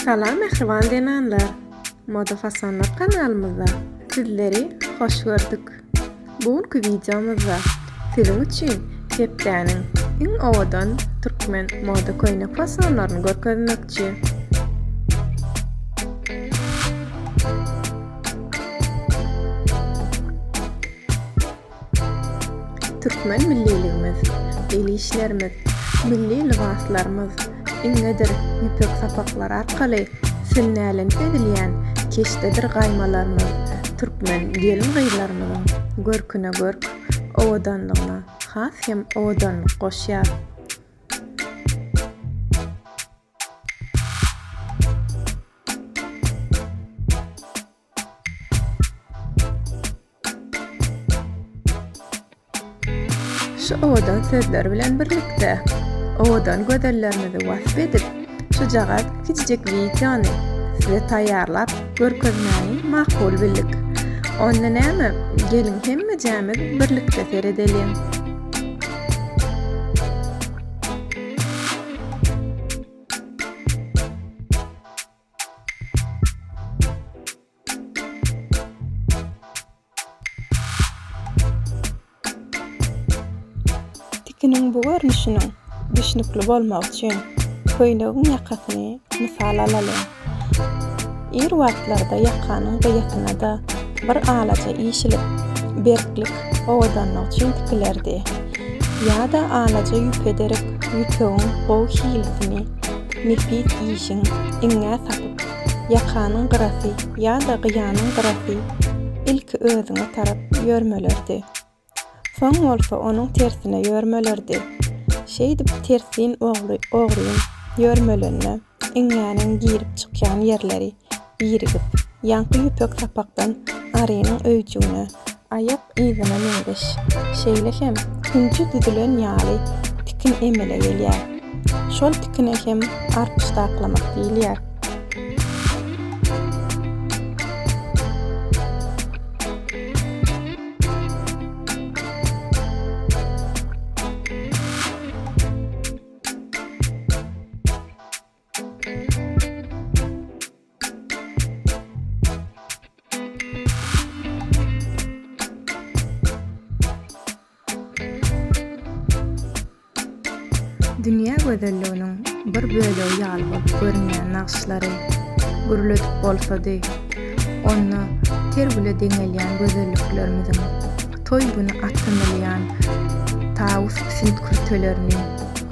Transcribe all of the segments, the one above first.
Salam mehriban denanlar. Moda Fasonlar kanalymyza sizleri hoş gördük. Bugünkü videomuzda sizin üçin hepdäniň iň owadan türkmen moda koýnak fasonlaryny görkezmekçi. Türkmen milliligimiz, eli işlerimiz, milli libaslarymyz, iňedir ýüpek sapaklar arkaly silnälenip edilýän keşdedir gaýmalarymyz, türkmen gelin gyýlarymyzyň görküne görk, owadanlygyna has hem owadanlyk goşýar. Şu owadan sözler bilen birlikde owadan gözellerimizi wasf edip şu jagat kiçijek videony size taýýarlap görkezmäni makul bildik. Onda näme? Gelin hemme jämiz birlikde seredelim. Tikiniň bu görnüşiniň düşnükli bolmak üçin köýnegiň ýakasyny mysal alalım. Ir wagtlarda ýakanyň gyýasyna da bir alaja işilip berklik owadanlyk üçin tikilerdi. Ýa-da alaja ýüpederek ýüpegiň gowy hilisini nefis işiň iňe sapyp ýakanyň gyrasy ýa-da gyýanyň gyrasy ilki özüne tarap ýörmelerdi. Soň bolsa onuň tersine ýörmelerdi. Şeýdip tersin ogryň ýörmelerine iňäniň girip çykýan ýerleri birigip ýanky ýüpek sapakdan arynyň öýjüne aýak izyna meňdeş. Şeýle hem günçü düdülen ýaly tikin emele gelýär. Şol tikine hem arpyş taklamak diýilýär. Dünya gözelliginiň bir bölegi ýaly bolup görünýän nakşlary gürledip bolsady, onu terbile deňelýän gözelliklerimiziň toý güni atlanylýan tawus sintkürtelerini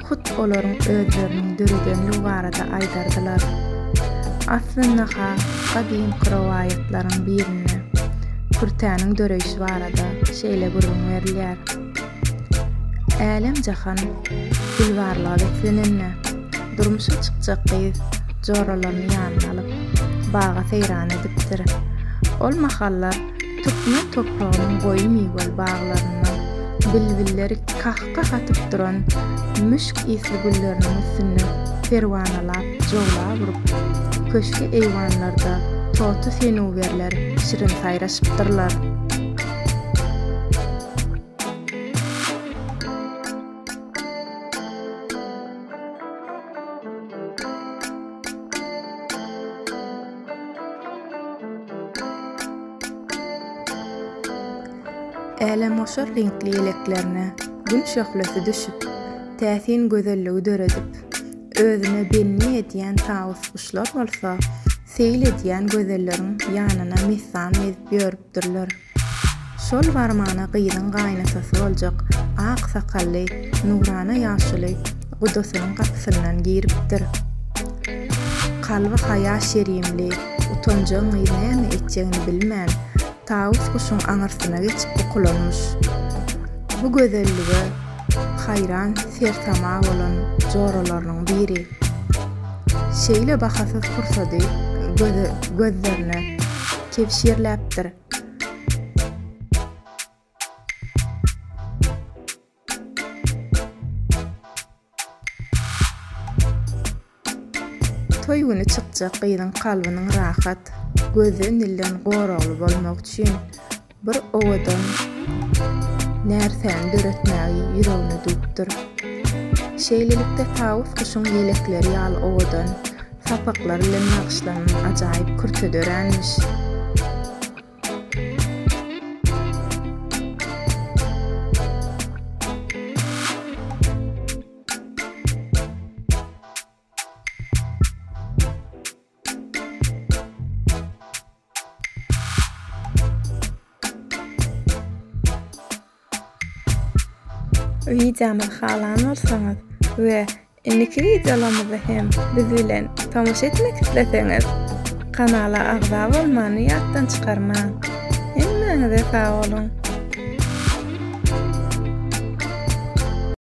hut olaryň özleriniň döredenligi barada aýdardylar. Aslynda gadim rowayatlaryň birine kürtäniň döreýişi barada şeýle gurulma berilýär. Älim jahan bulwarlar etlenenne durmuşa çykjak gyz joralaryny ýanyna alyp baga seýran edipdir. Ol mahallar türkmen topragynyň goýy migol baglaryndan bilbilleri kahka atyp duran müşk isli gülleriniň üstüne perwanalap joglap urup köşki eýwanlarda totu fenuwerler şirin saýraşypdyrlar. Äläm oşar renkli ýeleklerine gün şöhlesi düşüp, täsin gözelligi döredip, özüne benni edýän tawus kuşlar bolsa, seýil edýän gözelleriň ýanyna mesan ezip ýörüpdirler. Şol barmana gyýynyň gaýnasasy boljak ak sakally, nurana ýaşyly gudasynyň gapsyndan giripdir. Kalby haýa şerimli, utanjak näme etjegini bilmän tawus kuşun aňyrsyna geçip okulanmış. Bu gözelligi haýran sersama bolan joralaryň biri. Şeýle bahasyz fursady gözlerine kepşirläpdir. Toý güni çykjak gyzyň kalbynyň rahat, gözü nilden goragly bolmak üçin bir owadan närsän döretmägi ýüregine dupdyr. Şeýlelikde tawus kuşun ýelekleri ýaly owadan papaklar bilen naqşlanan ajaýyp kürtedörenmiş. Videomy halan bolsaňyz we indiki videolarymyzy hem biz bilen tamaşa etmek isleseňiz kanala agza bolmany ýatdan çykarmaň. Hemmeňize sag bolun.